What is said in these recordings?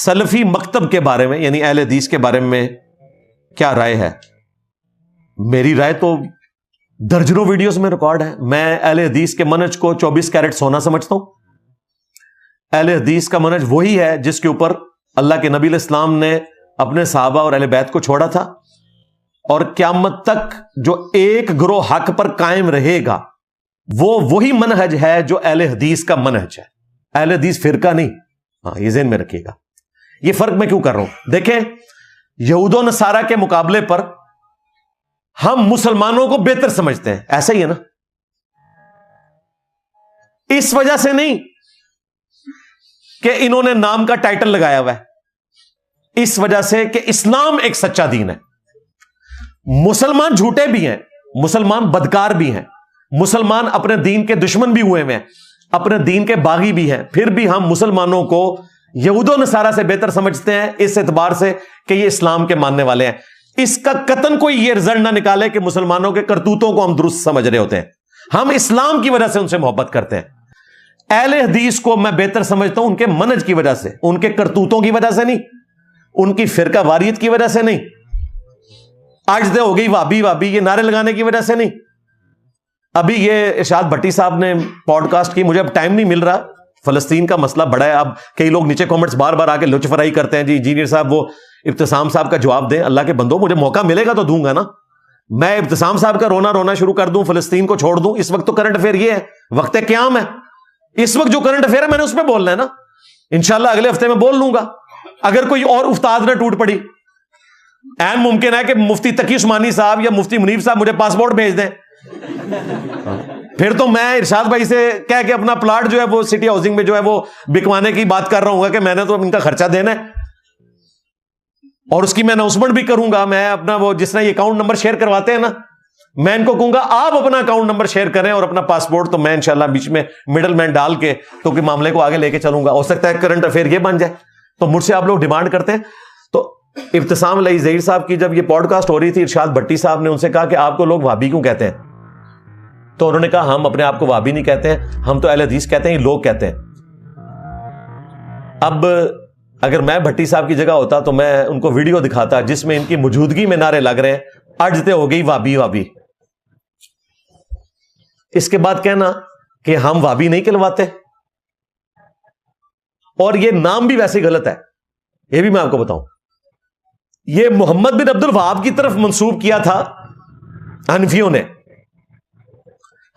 سلفی مکتب کے بارے میں یعنی اہل حدیث کے بارے میں کیا رائے ہے؟ میری رائے تو درجنوں ویڈیوز میں ریکارڈ ہے. میں اہل حدیث کے منہج کو 24 کیرٹ سونا سمجھتا ہوں. اہل حدیث کا منہج وہی ہے جس کے اوپر اللہ کے نبی علیہ السلام نے اپنے صحابہ اور اہل بیت کو چھوڑا تھا, اور قیامت تک جو ایک گروہ حق پر قائم رہے گا وہ وہی منہج ہے جو اہل حدیث کا منہج ہے. اہل حدیث فرقہ نہیں. ہاں, یہ ذہن میں رکھیے گا. یہ فرق میں کیوں کر رہا ہوں؟ دیکھیں, یہود و نصارہ کے مقابلے پر ہم مسلمانوں کو بہتر سمجھتے ہیں, ایسا ہی ہے نا؟ اس وجہ سے نہیں کہ انہوں نے نام کا ٹائٹل لگایا ہوا ہے, اس وجہ سے کہ اسلام ایک سچا دین ہے. مسلمان جھوٹے بھی ہیں, مسلمان بدکار بھی ہیں, مسلمان اپنے دین کے دشمن بھی ہوئے ہیں, اپنے دین کے باغی بھی ہیں, پھر بھی ہم مسلمانوں کو یہود و نصارہ سے بہتر سمجھتے ہیں اس اعتبار سے کہ یہ اسلام کے ماننے والے ہیں. اس کا قطعاً کوئی یہ رزلٹ نہ نکالے کہ مسلمانوں کے کرتوتوں کو ہم درست سمجھ رہے ہوتے ہیں. ہم اسلام کی وجہ سے ان سے محبت کرتے ہیں. اہل حدیث کو میں بہتر سمجھتا ہوں ان کے منہج کی وجہ سے, ان کے کرتوتوں کی وجہ سے نہیں, ان کی فرقہ واریت کی وجہ سے نہیں, آج دے ہو گئی وابی وابی یہ نعرے لگانے کی وجہ سے نہیں. ابھی یہ ارشاد بھٹی صاحب نے پوڈ کاسٹ کی, مجھے اب ٹائم نہیں مل رہا, فلسطین کا مسئلہ بڑا ہے. اب کئی لوگ نیچے کامنٹس بار بار آ کے لچ فرائی کرتے ہیں, جی انجینئر صاحب وہ ابتسام صاحب کا جواب دیں. اللہ کے بندوں, مجھے موقع ملے گا تو دوں گا نا. میں ابتسام صاحب کا رونا شروع کر دوں, فلسطین کو چھوڑ دوں؟ اس وقت تو کرنٹ افیئر یہ ہے, وقت قیام ہے. اس وقت جو کرنٹ افیئر ہے میں نے اس پہ بولنا ہے نا. انشاءاللہ اگلے ہفتے میں بول لوں گا, اگر کوئی اور افتاد نہ ٹوٹ پڑی. این ممکن ہے کہ مفتی تقی عثمانی صاحب یا مفتی منیب صاحب مجھے پاسپورٹ بھیج دیں, پھر تو میں ارشاد بھائی سے کہہ کے اپنا پلاٹ جو ہے وہ سٹی ہاؤسنگ میں جو ہے وہ بکوانے کی بات کر رہا ہوں گا کہ میں نے تو ان کا خرچہ دینا ہے, اور اس کی میں اناؤنسمنٹ بھی کروں گا. میں اپنا وہ جس طرح یہ اکاؤنٹ نمبر شیئر کرواتے ہیں نا, میں ان کو کہوں گا آپ اپنا اکاؤنٹ نمبر شیئر کریں اور اپنا پاسپورٹ, تو میں انشاءاللہ بیچ میں مڈل مین ڈال کے تو کہ معاملے کو آگے لے کے چلوں گا. ہو سکتا ہے کرنٹ افیئر یہ بن جائے. تو مجھ سے آپ لوگ ڈیمانڈ کرتے ہیں. تو ابتسام علی ظہیر صاحب کی جب یہ پوڈ کاسٹ ہو رہی تھی, ارشاد بھٹی صاحب نے ان سے کہا کہ آپ کو لوگ وہابی کیوں کہتے ہیں؟ تو انہوں نے کہا ہم اپنے آپ کو وہابی نہیں کہتے ہیں, ہم تو اہل حدیث کہتے ہیں, یہ لوگ کہتے ہیں. اب اگر میں بھٹی صاحب کی جگہ ہوتا تو میں ان کو ویڈیو دکھاتا جس میں ان کی موجودگی میں نعرے لگ رہے ہیں, اجتے ہو گئی وہابی وہابی. اس کے بعد کہنا کہ ہم وہابی نہیں کہلواتے. اور یہ نام بھی ویسے غلط ہے, یہ بھی میں آپ کو بتاؤں. یہ محمد بن عبد الوہاب کی طرف منسوب کیا تھا حنفیوں نے.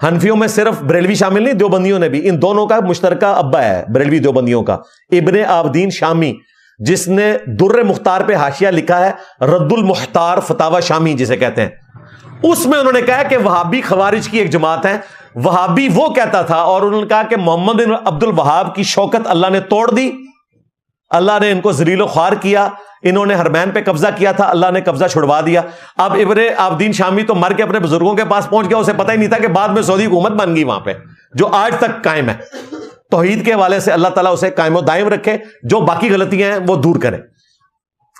حنفیوں میں صرف بریلوی شامل نہیں, دیوبندیوں نے بھی. ان دونوں کا مشترکہ ابا ہے بریلوی دیوبندیوں کا, ابن عابدین شامی, جس نے در مختار پہ حاشیہ لکھا ہے, رد المحتار فتاوی شامی جسے کہتے ہیں. اس میں انہوں نے کہا کہ وہابی خوارج کی ایک جماعت ہے. وہابی وہ کہتا تھا, اور انہوں نے کہا کہ محمد بن عبد الوہاب کی شوکت اللہ نے توڑ دی, اللہ نے ان کو ذلیل و خوار کیا. انہوں نے حرمین پہ قبضہ کیا تھا, اللہ نے قبضہ چھڑوا دیا. اب ابن عابدین شامی تو مر کے اپنے بزرگوں کے پاس پہنچ گیا, اسے پتہ ہی نہیں تھا کہ بعد میں سعودی حکومت بن گئی وہاں پہ, جو آج تک قائم ہے. توحید کے حوالے سے اللہ تعالیٰ اسے قائم و دائم رکھے, جو باقی غلطیاں ہیں وہ دور کرے,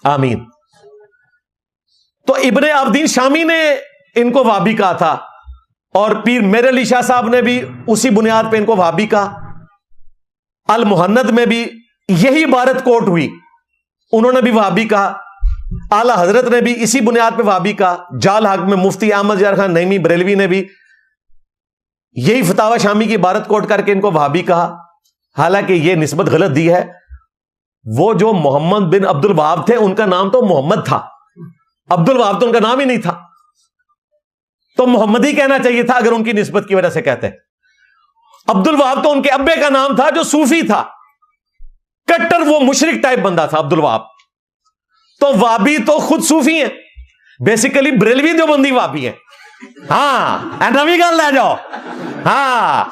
آمین. تو ابن عابدین شامی نے ان کو وہابی کہا تھا, اور پیر میر علی شاہ صاحب نے بھی اسی بنیاد پہ ان کو وہابی کہا. المحند میں بھی یہی عبارت کوٹ ہوئی, انہوں نے بھی وہابی کہا. اعلی حضرت نے بھی اسی بنیاد پہ وہابی کہا. جال حق میں مفتی احمد یار خان نعیمی بریلوی نے بھی یہی فتاوی شامی کی عبارت کوٹ کر کے ان کو وہابی کہا. حالانکہ یہ نسبت غلط دی ہے. وہ جو محمد بن عبد الوہاب تھے ان کا نام تو محمد تھا, عبد الوہاب تو ان کا نام ہی نہیں تھا, تو محمد ہی کہنا چاہیے تھا اگر ان کی نسبت کی وجہ سے کہتے. عبد الوہاب تو ان کے ابے کا نام تھا جو صوفی تھا, کٹر وہ مشرک ٹائپ بندہ تھا عبد الوہاب. تو وہابی تو خود صوفی ہیں, بیسیکلی بریلوی دیوبندی وہابی ہیں. ہاں نوی گل لے جاؤ. ہاں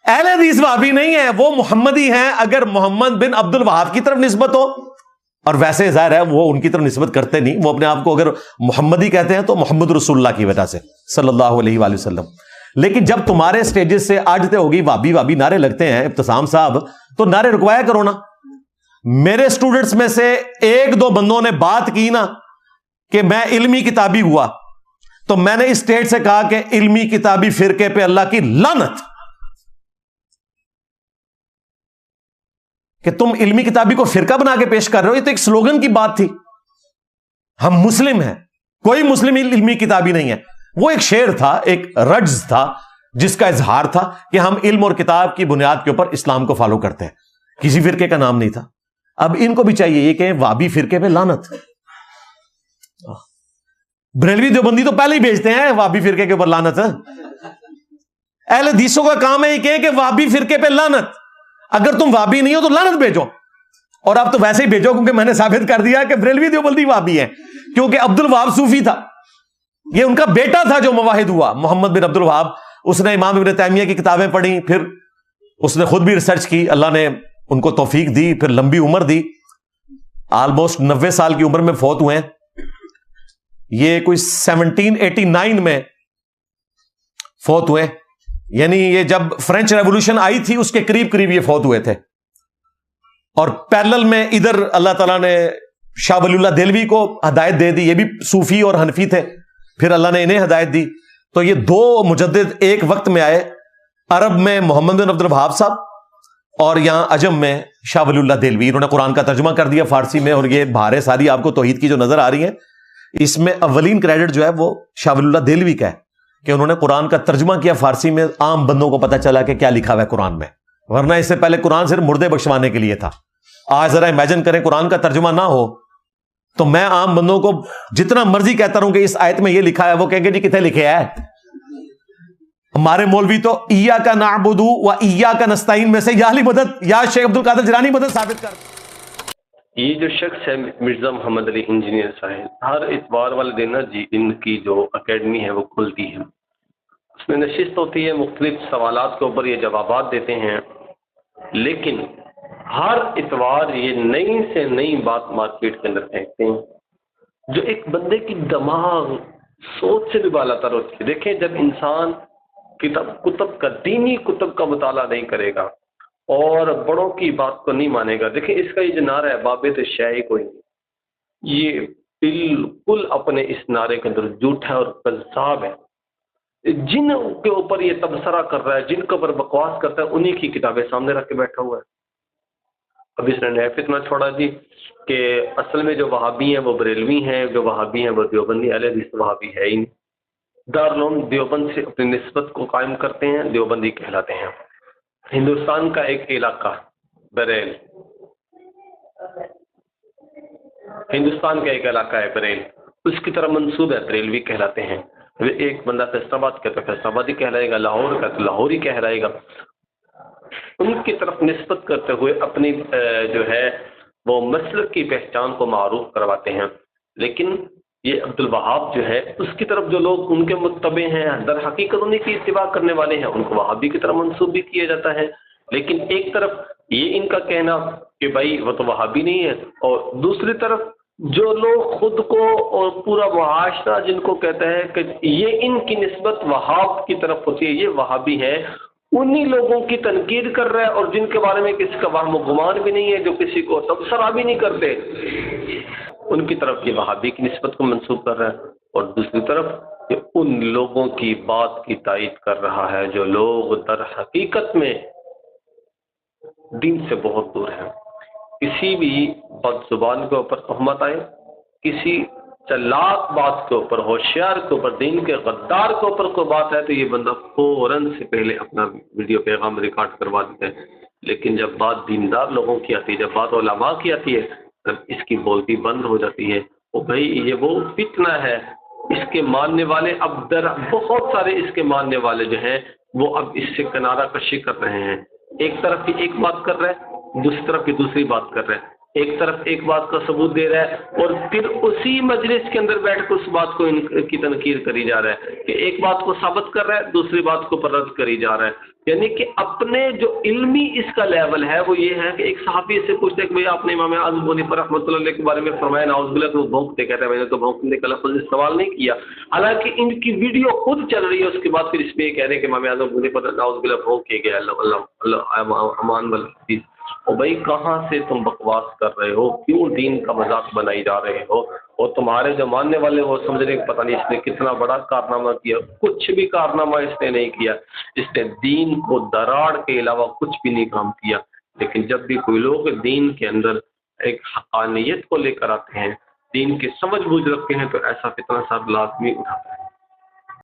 اہل حدیث وہابی نہیں ہے, وہ محمدی ہیں اگر محمد بن عبد الوہاب کی طرف نسبت ہو. اور ویسے ظاہر ہے وہ ان کی طرف نسبت کرتے نہیں, وہ اپنے آپ کو اگر محمدی کہتے ہیں تو محمد رسول اللہ کی وجہ سے صلی اللہ علیہ وآلہ وسلم. لیکن جب تمہارے سٹیجز سے آجتے ہوگی وہابی وہابی نعرے لگتے ہیں ابتسام صاحب, تو نعرے رکوایا کرو نا. میرے سٹوڈنٹس میں سے ایک دو بندوں نے بات کی نا کہ میں علمی کتابی ہوا, تو میں نے اس اسٹیج سے کہا کہ علمی کتابی فرقے پہ اللہ کی لعنت. کہ تم علمی کتابی کو فرقہ بنا کے پیش کر رہے ہو. یہ تو ایک سلوگن کی بات تھی, ہم مسلم ہیں, کوئی مسلم علمی کتابی نہیں ہے. وہ ایک شعر تھا, ایک رجز تھا جس کا اظہار تھا کہ ہم علم اور کتاب کی بنیاد کے اوپر اسلام کو فالو کرتے ہیں, کسی فرقے کا نام نہیں تھا. اب ان کو بھی چاہیے یہ کہ وہابی فرقے پہ لعنت. بریلوی دیوبندی تو پہلے ہی بھیجتے ہیں وہابی فرقے کے اوپر لعنت. اہل حدیثوں کا کام ہے یہ کہ وہابی فرقے پہ لعنت. اگر تم وہابی نہیں ہو تو لعنت بھیجو, اور اب تو ویسے ہی بھیجو کیونکہ میں نے ثابت کر دیا کہ بریلوی دیوبندی وہابی ہیں, کیونکہ عبد الوہاب صوفی تھا, یہ ان کا بیٹا تھا جو موحد ہوا, محمد بن عبد الوہاب. اس نے امام ابن تیمیہ کی کتابیں پڑھی, پھر اس نے خود بھی ریسرچ کی, اللہ نے ان کو توفیق دی, پھر لمبی عمر دی, آلموسٹ 90 سال کی عمر میں فوت ہوئے ہیں. یہ کوئی 1789 میں فوت ہوئے, یعنی یہ جب فرینچ ریولوشن آئی تھی اس کے قریب قریب یہ فوت ہوئے تھے. اور پیرلل میں ادھر اللہ تعالیٰ نے شاہ ولی اللہ دہلوی کو ہدایت دے دی, یہ بھی صوفی اور حنفی تھے, پھر اللہ نے انہیں ہدایت دی. تو یہ دو مجدد ایک وقت میں آئے, عرب میں محمد بن عبد الوہاب صاحب اور یہاں عجم میں شاہ ولی اللہ دہلوی. انہوں نے قرآن کا ترجمہ کر دیا فارسی میں, اور یہ بہاریں ساری آپ کو توحید کی جو نظر آ رہی ہیں اس میں اولین کریڈٹ جو ہے وہ شاہ ولی اللہ دہلوی کا ہے کہ انہوں نے قرآن کا ترجمہ کیا فارسی میں, عام بندوں کو پتہ چلا کہ کیا لکھا ہوا ہے قرآن میں, ورنہ اس سے پہلے قرآن صرف مردے بخشوانے کے لیے تھا. آج ذرا امیجن کریں قرآن کا ترجمہ نہ ہو تو میں عام بندوں کو جتنا مرضی کہتا رہوں کہ اس آیت میں یہ لکھا ہے, وہ کہیں گے جی کتنے لکھے ہے. ہمارے مولوی تو ایاک نعبد و ایاک نستعین میں سے یا علی مدد یا شیخ عبد القادر جیلانی مدد ثابت کر. یہ جو شخص ہے مرزا محمد علی انجینئر صاحب, ہر اتوار والے دن نا جی ان کی جو اکیڈمی ہے وہ کھلتی ہے, اس میں نشست ہوتی ہے, مختلف سوالات کے اوپر یہ جوابات دیتے ہیں, لیکن ہر اتوار یہ نئی سے نئی بات مارکیٹ کے اندر پھینکتے ہیں جو ایک بندے کی دماغ سوچ سے بھی بالا تر ہوتی ہے. دیکھیں جب انسان کتب کا دینی کتب کا مطالعہ نہیں کرے گا اور بڑوں کی بات کو نہیں مانے گا, دیکھیں اس کا یہ جو نعرہ ہے بابے تو شے کوئی نہیں, یہ بالکل اپنے اس نعرے کے اندر جھوٹا اور کذاب ہے. جن کے اوپر یہ تبصرہ کر رہا ہے, جن کے اوپر بکواس کرتا ہے, انہی کی کتابیں سامنے رکھ کے بیٹھا ہوا ہے. اب اس نے نیف اتنا چھوڑا جی کہ اصل میں جو وہابی ہیں وہ بریلوی ہیں, جو وہابی ہیں وہ دیوبندی, اہل حدیث وہابی ہے ہی نہیں. دارالعلوم دیوبند سے اپنی نسبت کو قائم کرتے ہیں, دیوبندی کہلاتے ہیں. ہندوستان کا ایک علاقہ بریل, ہندوستان کا ایک علاقہ ہے بریل, اس کی طرف منسوب ہے, بریلوی کہلاتے ہیں. ایک بندہ فیصل آباد کہتا ہے فیصل آبادی کہلائے گا, لاہور کا تو لاہوری کہلائے گا. ان کی طرف نسبت کرتے ہوئے اپنی جو ہے وہ مسلک کی پہچان کو معروف کرواتے ہیں. لیکن یہ عبد الوہاب جو ہے اس کی طرف جو لوگ ان کے متبع ہیں, در حقیقت انہیں کی اتباع کرنے والے ہیں, ان کو وہابی کی طرف منسوب بھی کیا جاتا ہے. لیکن ایک طرف یہ ان کا کہنا کہ بھائی وہ تو وہابی نہیں ہے, اور دوسری طرف جو لوگ خود کو اور پورا معاشرہ جن کو کہتا ہے کہ یہ ان کی نسبت وہاب کی طرف ہوتی ہے, یہ وہابی ہے, انہی لوگوں کی تنقید کر رہا ہے, اور جن کے بارے میں کسی کا وہم و گمان بھی نہیں ہے, جو کسی کو تبصرہ بھی نہیں کرتے, ان کی طرف یہ وہابی کی نسبت کو منسوب کر رہا ہے. اور دوسری طرف یہ ان لوگوں کی بات کی تائید کر رہا ہے جو لوگ در حقیقت میں دین سے بہت دور ہیں. کسی بھی بد زبان کے اوپر تہمت آئے, کسی چلاک بات کے اوپر, ہوشیار کے اوپر, دین کے غدار کے اوپر کوئی بات ہے تو یہ بندہ فوراً سے پہلے اپنا ویڈیو پیغام ریکارڈ کروا دیتا ہے. لیکن جب بات دیندار لوگوں کی آتی ہے, جب بات علماء کی آتی ہے, تب اس کی بولتی بند ہو جاتی ہے. وہ بھائی یہ وہ فتنہ ہے, اس کے ماننے والے اب بہت سارے اس کے ماننے والے جو ہیں وہ اب اس سے کنارہ کشی کر رہے ہیں. ایک طرف کی ایک بات کر رہا ہے, دوسری طرف کی دوسری بات کر رہا ہے. ایک طرف ایک بات کا ثبوت دے رہا ہے, اور پھر اسی مجلس کے اندر بیٹھ کر اس بات کو ان کی تنقید کری جا رہا ہے کہ ایک بات کو ثابت کر رہا ہے, دوسری بات کو پر رد کری جا رہا ہے. یعنی کہ اپنے جو علمی اس کا لیول ہے وہ یہ ہے کہ ایک صحابی سے پوچھتے کہ بھئی آپ نے امام اعظم ابو حنیفہ رحمۃ اللہ علیہ کے بارے میں فرمایا نعوذ باللہ, تو وہ بھونکتے کہتے ہیں میں نے تو بھونکنے کا لفظ استعمال نہیں کیا, حالانکہ ان کی ویڈیو خود چل رہی ہے. اس کے بعد پھر اس میں یہ کہہ رہے ہیں کہ امام اعظم ابو حنیفہ نعوذ باللہ بھونک کے گیا, اللہ امان والحدیث. اور بھائی کہاں سے تم بکواس کر رہے ہو, کیوں دین کا مذاق بنائی جا رہے ہو, اور تمہارے جو ماننے والے وہ سمجھ رہے کہ پتہ نہیں اس نے کتنا بڑا کارنامہ کیا. کچھ بھی کارنامہ اس نے نہیں کیا, اس نے دین کو دراڑ کے علاوہ کچھ بھی نہیں کام کیا. لیکن جب بھی کوئی لوگ دین کے اندر ایک حقانیت کو لے کر آتے ہیں، دین کی سمجھ بوجھ رکھتے ہیں، تو ایسا فتنہ صاحب لازمی اٹھاتا ہے۔